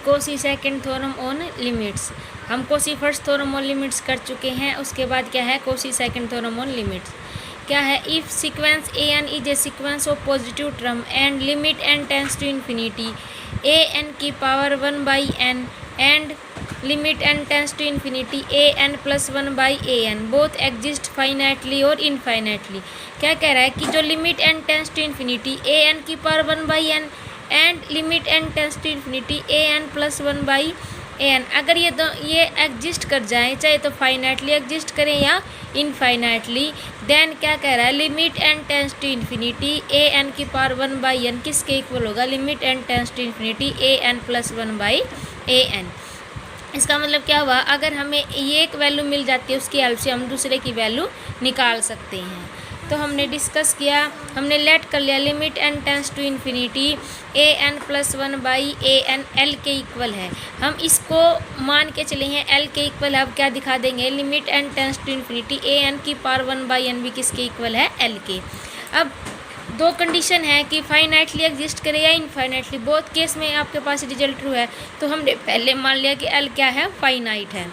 Kosi second theorem on limits. हम Cauchy first theorem on limits कर चुके हैं, उसके बाद क्या है Cauchy second theorem on limits. क्या है, if sequence A N is a sequence of positive term and limit N tends to infinity A N की power 1/n and limit N tends to infinity A N plus 1/an both exist finitely और infinitely. क्या कह रहा है कि जो limit N tends to infinity A N की power 1/n and limit N tends to infinity A N plus 1/an, अगर ये एग्जिस्ट कर जाए, चाहे तो फाइनाइटली एग्जिस्ट करें या इनफाइनाइटली, देन क्या कह रहा है, limit N tends to infinity A N की पावर 1/n किसके इक्वल होगा, limit N tends to infinity A N plus 1/an। इसका मतलब क्या हुआ, अगर हमें ये एक वैल्यू मिल जाती है उसकी हेल्प से हम दूसरे की वैल्यू निकाल सकते हैं। तो हमने डिस्कस किया, हमने लेट कर लिया limit N tends to infinity A N plus 1/an L के इक्वल है। हम इसको मान के चले हैं एल के इक्वल है। अब क्या दिखा देंगे, limit N tends to infinity A N की पावर 1/n भी किसके इक्वल है, एल के। अब दो कंडीशन है कि फाइनाइटली एग्जिस्ट करे या इनफाइनाइटली, बोथ केस में आपके पास रिजल्ट ट्रू है। तो हमने पहले मान लिया कि एल क्या है, फाइनाइट है,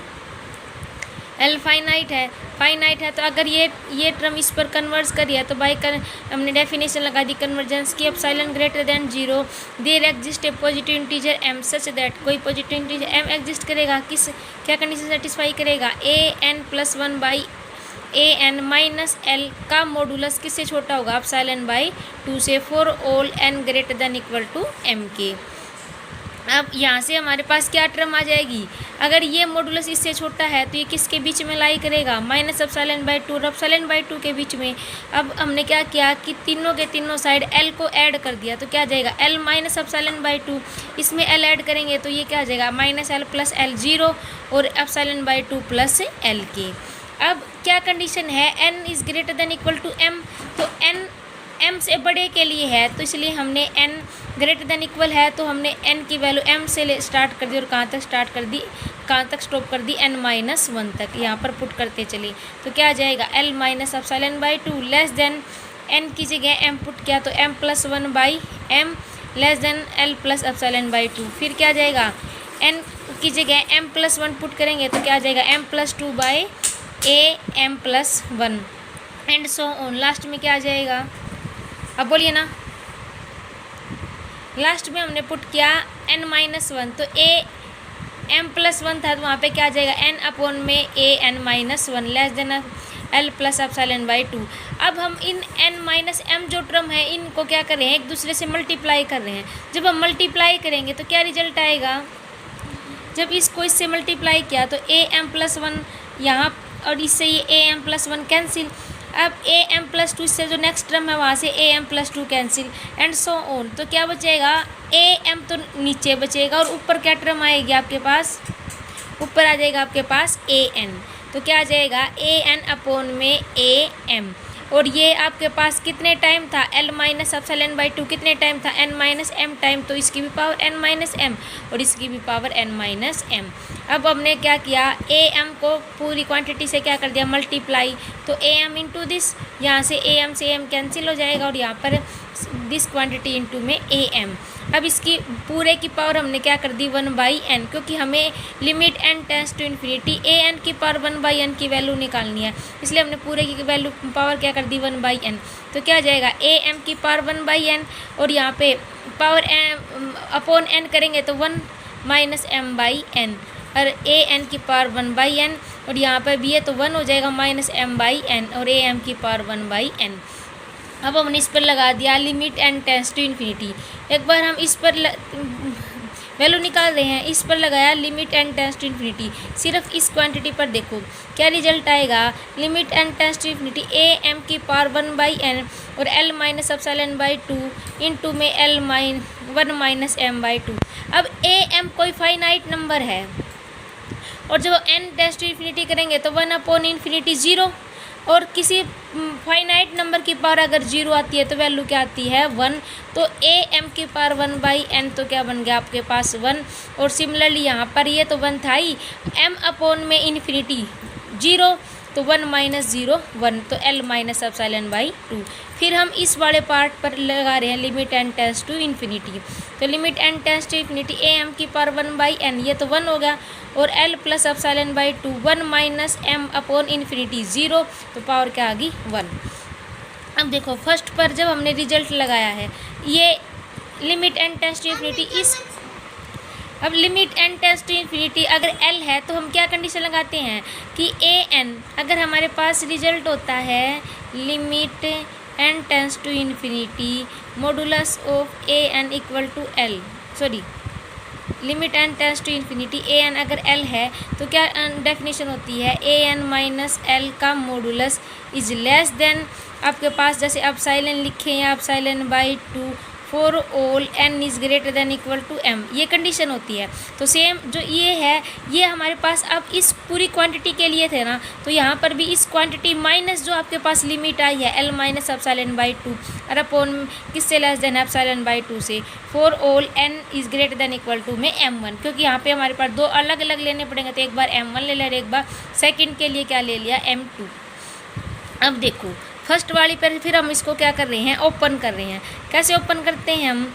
एल फाइनाइट है। तो अगर ये टर्म इस पर कन्वर्स करिए तो हमने डेफिनेशन लगा दी कन्वर्जेंस की, epsilon greater than 0 there exist a positive integer m such that, कोई पॉजिटिव इंटीजर m एग्जिस्ट करेगा, क्या कंडीशन सेटिस्फाई करेगा, A N plus 1/an minus L का मॉडुलस किससे छोटा होगा, एप्सिलॉन/2 से, for all n greater than equal to m के। अब यहाँ से हमारे पास क्या टर्म आ जाएगी, अगर ये मॉडुलस इससे छोटा है तो ये किसके बीच में लाई करेगा, माइनस एप्सिलॉन/2 और एप्सिलॉन/2 के बीच में। अब हमने क्या किया कि तीनों के तीनों साइड l को ऐड कर दिया, तो क्या आ जाएगा l माइनस एप्सिलॉन/2, इसमें l ऐड करेंगे तो ये क्या आ जाएगा, माइनस l प्लस l 0 और एप्सिलॉन/2 प्लस l के। अब क्या कंडीशन है, n is greater than equal to m, तो n m से बड़े के लिए है, तो इसलिए हमने n ग्रेटर देन इक्वल है तो हमने n की वैल्यू m से स्टार्ट कर दी और कहाँ तक स्टार्ट कर दी, कहाँ तक स्टॉप कर दी, n-1 तक यहाँ पर पुट करते चले। तो क्या आ जाएगा, l माइनस एप्सिलॉन/2 लेस देन n की जगह m पुट किया तो m plus 1/m less than l plus एप्सिलॉन/2। फिर क्या आ जाएगा, n की जगह m प्लस 1 पुट करेंगे तो क्या आ जाएगा, m plus 2/am plus 1 and so on. Last में क्या आ जाएगा, अब बोलिए ना, लास्ट में हमने पुट किया n-1, तो am प्लस 1 था तो वहाँ पे क्या आ जाएगा, n अपॉन में an-1 less than l plus एप्सिलॉन/2। अब हम इन n-m जो टर्म है इनको क्या कर रहे हैं, एक दूसरे से मल्टीप्लाई कर रहे हैं। जब हम मल्टीप्लाई करेंगे तो क्या रिजल्ट आएगा, जब इसको इससे मल्टीप्लाई किया तो am प्लस 1 यहाँ और इससे ये am प्लस 1 कैंसिल। अब am प्लस 2 इससे जो नेक्स्ट टर्म है वहाँ से am plus 2 cancel and so on. तो क्या बचेगा, am तो नीचे बचेगा और ऊपर क्या टर्म आएगी आपके पास, ऊपर आ जाएगा आपके पास an। तो क्या आ जाएगा, an अपॉन में am, और ये आपके पास कितने टाइम था, l माइनस एप्सिलॉन/2 कितने टाइम था, n-m टाइम, तो इसकी भी पावर n-m और इसकी भी पावर n-m। अब हमने क्या किया, am को पूरी क्वांटिटी से क्या कर दिया, मल्टीप्लाई, तो am इंटू दिस, यहाँ से am से am कैंसिल हो जाएगा और यहाँ पर दिस क्वांटिटी इंटू में am। अब इसकी पूरे की पावर हमने क्या कर दी, 1/n, क्योंकि हमें limit n tends to infinity an की पावर 1/n की वैल्यू निकालनी है, इसलिए हमने पूरे की वैल्यू पावर क्या कर दी, 1/n। तो क्या आ जाएगा, am की पावर 1/n और यहाँ पे पावर अपॉन n करेंगे तो 1 माइनस m/n और an की पावर 1/n और यहाँ पर भी है तो 1 हो जाएगा माइनस m/n और am की पावर 1/n। अब हमने इस पर लगा दिया limit n tends to infinity. एक बार हम इस पर वैल्यू निकाल रहे हैं, इस पर लगाया limit n tends to infinity, सिर्फ इस क्वांटिटी पर देखो क्या रिजल्ट आएगा, limit n tends to infinity am की पावर 1/n और l माइनस एप्सिलॉन/2 इंटू में l-1 माइनस m/2। अब am कोई फाइनाइट नंबर है और जब n टेंस टू इन्फिनिटी करेंगे तो 1 अपॉन इन्फिनिटी 0, और किसी फाइनाइट नंबर की पावर अगर 0 आती है तो वैल्यू क्या आती है, 1। तो am की पावर 1/n तो क्या बन गया आपके पास 1, और सिमिलरली यहाँ पर ये तो 1 था ही, m अपॉन में इन्फिनिटी 0, तो 1 माइनस 0 1, तो L माइनस एप्सिलॉन बाई 2। फिर हम इस वाले पार्ट पर लगा रहे हैं limit n tends to infinity, तो limit n tends to infinity am की पावर 1 बाई n, ये तो 1 हो गया, और L plus epsilon by 2 1 minus m upon infinity 0, तो पावर क्या आ गई 1। अब देखो फर्स्ट पर जब हमने रिजल्ट लगाया है ये limit n tends to infinity अब limit n tends to infinity अगर L है तो हम क्या कंडीशन लगाते हैं कि an अगर हमारे पास रिजल्ट होता है limit n tends to infinity modulus of an equal to L, sorry limit n tends to infinity an अगर L है तो क्या डेफिनेशन होती है an माइनस L का मॉडुलस इज लेस देन, आपके पास जैसे एप्सिलॉन लिखे हैं epsilon by 2 for all n is greater than equal to m, ये कंडीशन होती है। तो सेम जो ये है ये हमारे पास अब इस पूरी क्वांटिटी के लिए थे ना, तो यहाँ पर भी इस क्वांटिटी माइनस जो आपके पास लिमिट आई है L माइनस एप्सिलॉन बाई 2 और अपॉन किससे लेस देन एप्सिलॉन बाई 2 से, for all n is greater than equal to में m1, क्योंकि यहाँ पे हमारे पास दो अलग अलग लेने पड़ेंगे, तो एक बार m1 ले लिया और एक बार सेकेंड के लिए क्या ले लिया m2। अब देखो फर्स्ट वाली पर फिर हम इसको क्या कर रहे हैं ओपन कर रहे हैं, कैसे ओपन करते हैं हम,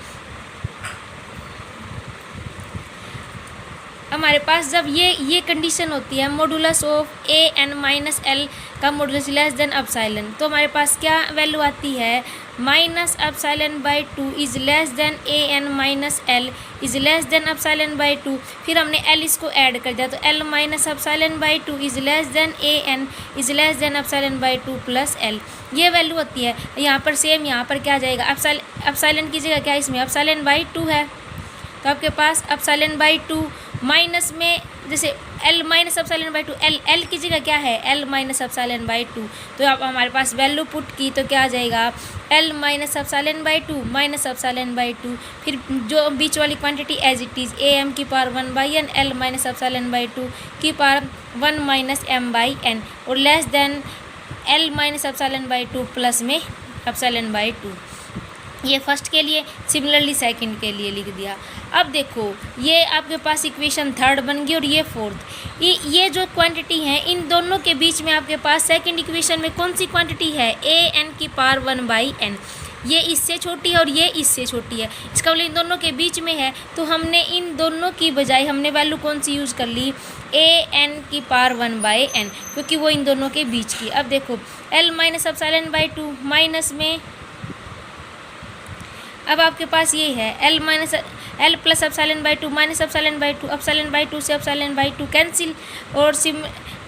हमारे पास जब ये कंडीशन होती है modulus of an minus L का मॉडुलस लेस देन एप्सिलॉन, तो हमारे पास क्या वैल्यू आती है minus epsilon by 2 is less than an minus L is less than epsilon by 2, फिर हमने L इसको ऐड कर दिया तो L minus epsilon by 2 is less than an is less than epsilon by 2 plus L, ये value होती है। यहाँ पर सेम यहाँ पर क्या जाएगा एप्सिलॉन की जगह क्या इसमें एप्सिलॉन बाई 2 है, तो आपके पास एप्सिलॉन बाई 2 माइनस में जैसे L minus epsilon by 2 L की जगह क्या है L माइनस एप्सिलॉन बाई 2, तो अब हमारे पास वैल्यू पुट की तो क्या आ जाएगा L minus epsilon by 2 minus epsilon by 2, फिर जो बीच वाली quantity as it is am की power 1 by n L minus epsilon by 2 की power 1 minus m by n, और less than L minus epsilon by 2 plus में epsilon by 2, ये first के लिए, सिमिलरली सेकंड के लिए लिख दिया। अब देखो ये आपके पास इक्वेशन थर्ड बन गई और ये फोर्थ, ये जो क्वांटिटी है इन दोनों के बीच में आपके पास सेकंड इक्वेशन में कौन सी क्वांटिटी है an की पावर 1 बाई n, ये इससे छोटी है और ये इससे छोटी है, इसका मतलब इन दोनों के बीच में है, तो हमने इन दोनों की बजाय हमने वैल्यू कौन सी यूज़ कर ली an की पावर 1 बाई n, क्योंकि वो इन दोनों के बीच की। अब देखो L minus epsilon by 2 minus में अब आपके पास ये है L plus epsilon by 2 minus epsilon by 2, epsilon by 2 से एप्सिलॉन बाई 2 कैंसिल, और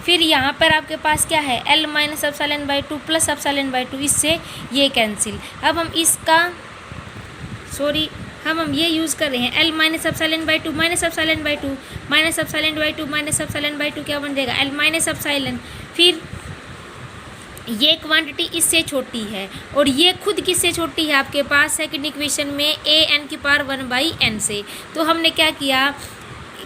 फिर यहाँ पर आपके पास क्या है L minus epsilon by 2 plus epsilon by 2, इससे ये कैंसिल। अब हम इसका हम ये यूज़ कर रहे हैं L minus epsilon by 2 minus epsilon by 2 minus epsilon by 2 minus epsilon by 2 क्या बन जाएगा L माइनस एप्सिलॉन, फिर ये क्वांटिटी इससे छोटी है और ये खुद किससे छोटी है आपके पास सेकंड इक्वेशन में an की पावर 1 बाई n से, तो हमने क्या किया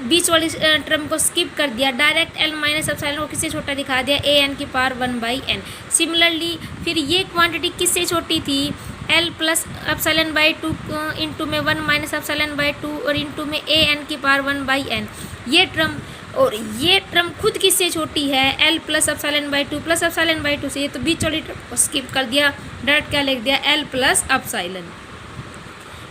बीच वाली टर्म को स्किप कर दिया, डायरेक्ट L माइनस एप्सिलॉन को किससे छोटा दिखा दिया an की पावर 1 बाई n। सिमिलरली फिर ये क्वांटिटी किससे छोटी थी L plus epsilon by 2 into में 1 माइनस एप्सिलॉन बाई 2 और इंटू में an की पावर 1 बाई n, ये टर्म, और ये टर्म खुद किससे छोटी है L plus epsilon by 2 plus epsilon by 2 से, ये तो बीच वाली टर्म को स्किप कर दिया, डायरेक्ट क्या लिख दिया L प्लस एप्सिलॉन,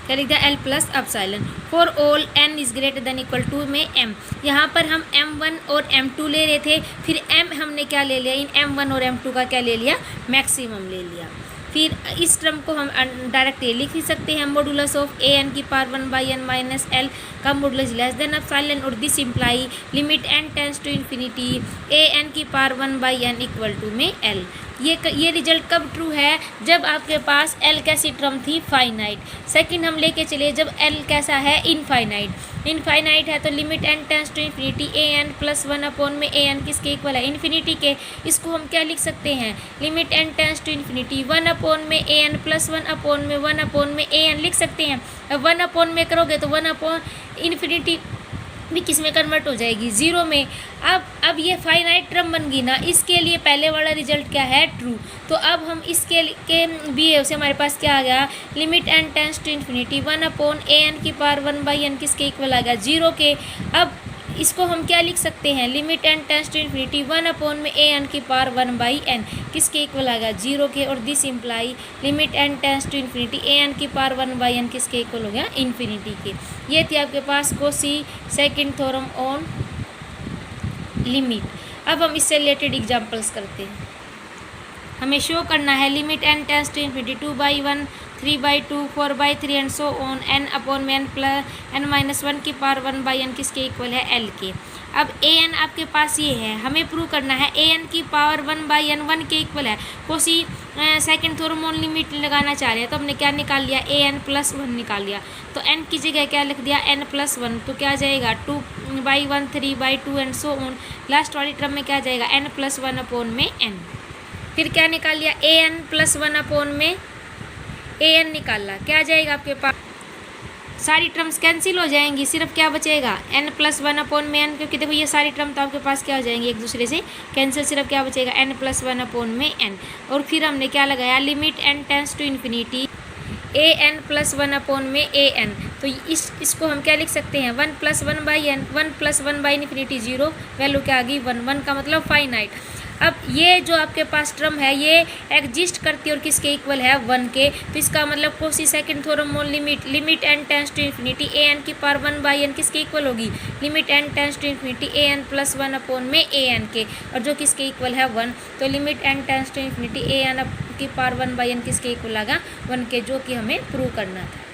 क्या लिख दिया L plus epsilon for all n is greater than equal to में m। यहाँ पर हम m1 और m2 ले रहे थे, फिर m हमने क्या ले लिया इन m1 और m2 का क्या ले लिया मैक्सिमम ले लिया। फिर इस टर्म को हम डायरेक्ट ये लिख ही सकते हैं मॉडुलस ऑफ an की power 1 by n minus L का मॉडुलस लेस देन एप्सिलॉन, और this imply limit n tends to infinity an की power 1 by n equal to में L। ये रिजल्ट कब ट्रू है जब आपके पास L कैसी टर्म थी फाइनाइट। सेकंड हम लेके चले जब L कैसा है इनफाइनाइट है, तो limit n tends to infinity an plus 1 upon में an किसके इक्वल है इन्फिनिटी के, इसको हम क्या लिख सकते हैं limit n tends to infinity 1 upon में an प्लस 1 अपॉन में 1 अपॉन में an लिख सकते हैं। अब 1 अपॉन में करोगे तो 1 अपॉन इन्फिनिटी भी किस में कन्वर्ट हो जाएगी 0 में। अब ये फाइनाइट टर्म बन गई ना, इसके लिए पहले वाला रिजल्ट क्या है ट्रू, तो अब हम इसके के भी से हमारे पास क्या आ गया limit n tends to infinity 1 upon an की पावर 1 बाई n किसके इक्वल आ गया 0 के। अब इसको हम क्या लिख सकते हैं, limit n tends to infinity 1 में ए एन की पावर 1/n किसके इक्वल आएगा, 0 के, और this imply limit n tends to infinity A N की पावर 1/n किसके इक्वल हो गया, इन्फिनिटी के। ये थी आपके पास Cauchy second theorem on limit. अब हम इससे रिलेटेड एग्जांपल्स करते हैं। हमें शो करना है limit n tends to infinity 2/1 3/2 4/3 and so on n/n की पावर 1/n किसके इक्वल है, l के। अब a n आपके पास ये है, हमें प्रूव करना है a n की पावर 1/n 1 के इक्वल है। Cauchy second theorem on limit लगाना चाह रहे हैं, तो हमने क्या निकाल लिया, a n + 1 निकाल लिया। तो n की जगह क्या लिख दिया, n + 1, तो क्या आ जाएगा 2/1 3/2 एंड सो ऑन। लास्ट वाली टर्म में क्या आ जाएगा, n + 1/n। फिर क्या निकाल लिया, a n + 1 में a n निकाला, क्या आ जाएगा आपके पास, सारी टर्म्स कैंसिल हो जाएंगी, सिर्फ क्या बचेगा, n + 1/n, क्योंकि देखो ये सारी टर्म तो आपके पास क्या हो जाएंगी, एक दूसरे से कैंसिल, सिर्फ क्या बचेगा, n + 1/n। और फिर हमने क्या लगाया, limit n tends to infinity a n + 1 a n। तो इसको हम क्या लिख सकते हैं, 1 + 1/n, 1 + 1/∞, 0, वैल्यू क्या आ गई 1, 1 का मतलब फाइनाइट। अब ये जो आपके पास टर्म है ये एग्जिस्ट करती है और किसके इक्वल है, 1 के। तो इसका मतलब Cauchy second theorem on limit n tends to infinity A N की पावर 1/n किसके इक्वल होगी, limit n tends to infinity a n + 1 a n के, और जो किसके इक्वल है 1। तो limit n tends to infinity a n की पावर 1/n किसके इक्वल आएगा, 1 के, जो कि हमें प्रूव करना था।